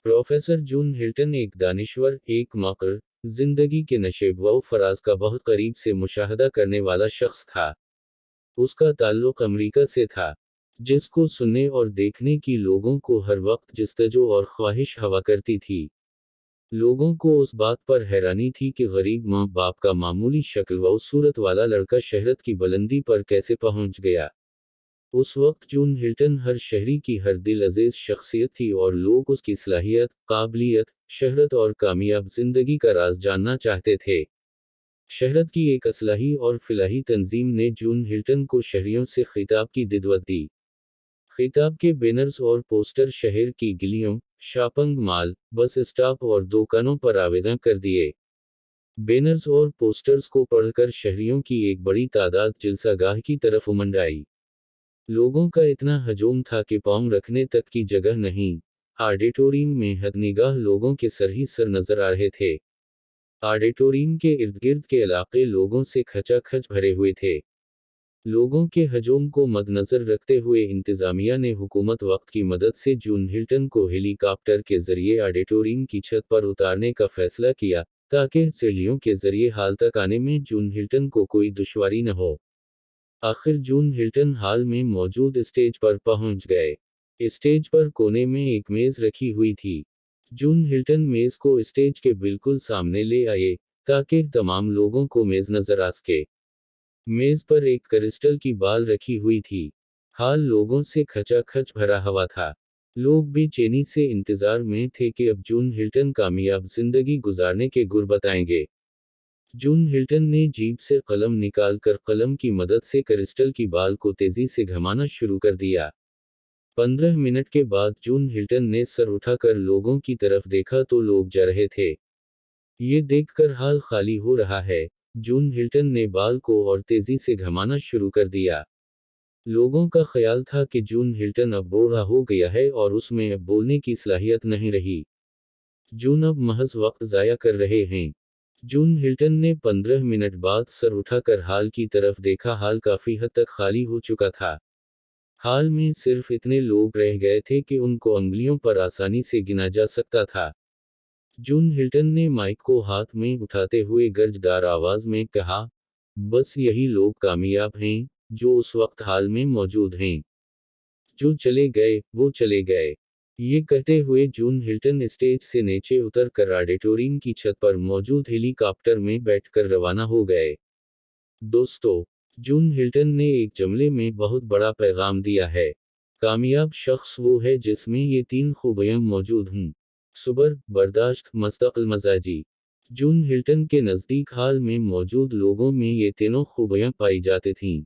Professor जून Hilton एक दानिश्वर, एक माकर, जिंदगी के नशेब व फराज का बहुत करीब से मुशाहदा करने वाला शख्स था। उसका ताल्लुक अमेरिका से था, जिसको सुनने और देखने की लोगों को हर वक्त जस्तजो और ख्वाहिश हवा करती थी। लोगों को उस बात पर हैरानी थी कि गरीब माँ बाप का मामूली शक्ल व सूरत वाला लड़का शहरत की बुलंदी पर कैसे पहुंच गया। उस वक्त जून हिल्टन हर शहरी की हर दिल अजीज शख्सियत थी और लोग उसकी सलाहियत, काबिलियत, शहरत और कामयाब जिंदगी का राज जानना चाहते थे। शहरत की एक असलाही और फिलाही तंजीम ने जून हिल्टन को शहरियों से खिताब की दिदवत दी। खिताब के बैनर्स और पोस्टर शहर की गलियों, शॉपिंग मॉल, बस स्टॉप और दुकानों पर आवेदन कर दिए। बैनर्स और पोस्टर्स को पढ़कर शहरियों की एक बड़ी तादाद जलसागाह की तरफ उमड़ आई। लोगों का इतना हजूम था कि पाँव रखने तक की जगह नहीं। ऑडिटोरियम में हदनिगाह लोगों के सर ही सर नजर आ रहे थे। ऑडिटोरियम के इर्द गिर्द के इलाके लोगों से खचाखच भरे हुए थे। लोगों के हजूम को मद्देनजर रखते हुए इंतजामिया ने हुकूमत वक्त की मदद से जून हिल्टन को हेलीकॉप्टर के जरिए ऑडिटोरियम की छत पर उतारने का फैसला किया, ताकि सीढ़ियों के जरिए हाल तक आने में जून हिल्टन को कोई दुश्वारी न हो। आखिर जून हिल्टन हाल में मौजूद स्टेज पर पहुंच गए। स्टेज पर कोने में एक मेज रखी हुई थी। जून हिल्टन मेज को स्टेज के बिल्कुल सामने ले आए, ताकि तमाम लोगों को मेज नजर आ सके। मेज पर एक क्रिस्टल की बाल रखी हुई थी। हाल लोगों से खचाखच भरा हुआ था। लोग बेचैनी से इंतजार में थे कि अब जून हिल्टन कामयाब जिंदगी गुजारने के गुर बताएंगे। जून हिल्टन ने जेब से कलम निकालकर कलम की मदद से क्रिस्टल की बाल को तेजी से घुमाना शुरू कर दिया। 15 मिनट के बाद जून हिल्टन ने सर उठाकर लोगों की तरफ देखा तो लोग जा रहे थे। ये देखकर हाल खाली हो रहा है। जून हिल्टन ने बाल को और तेजी से घुमाना शुरू कर दिया। लोगों का ख्याल था कि जून हिल्टन अब बूढ़ा हो गया है और उसमें अब बोलने की सलाहियत नहीं रही। जून अब महज वक्त जाया कर रहे हैं। जून हिल्टन ने 15 मिनट बाद सर उठाकर हाल की तरफ देखा। हाल काफी हद तक खाली हो चुका था। हाल में सिर्फ इतने लोग रह गए थे कि उनको अंगुलियों पर आसानी से गिना जा सकता था। जून हिल्टन ने माइक को हाथ में उठाते हुए गर्जदार आवाज में कहा, बस यही लोग कामयाब हैं, जो उस वक्त हाल में मौजूद हैं। जो चले गए, वो चले गए। ये कहते हुए जून हिल्टन स्टेज से नीचे उतर कर ऑडिटोरियम की छत पर मौजूद हेलीकॉप्टर में बैठकर रवाना हो गए। दोस्तों, जून हिल्टन ने एक जुमले में बहुत बड़ा पैगाम दिया है। कामयाब शख्स वो है जिसमें ये तीन खूबियां मौजूद हों। सब्र, बर्दाश्त, मुस्तकिल मजाजी। जून हिल्टन के नज़दीक हाल में मौजूद लोगों में ये तीनों खूबियां पाई जाती थीं।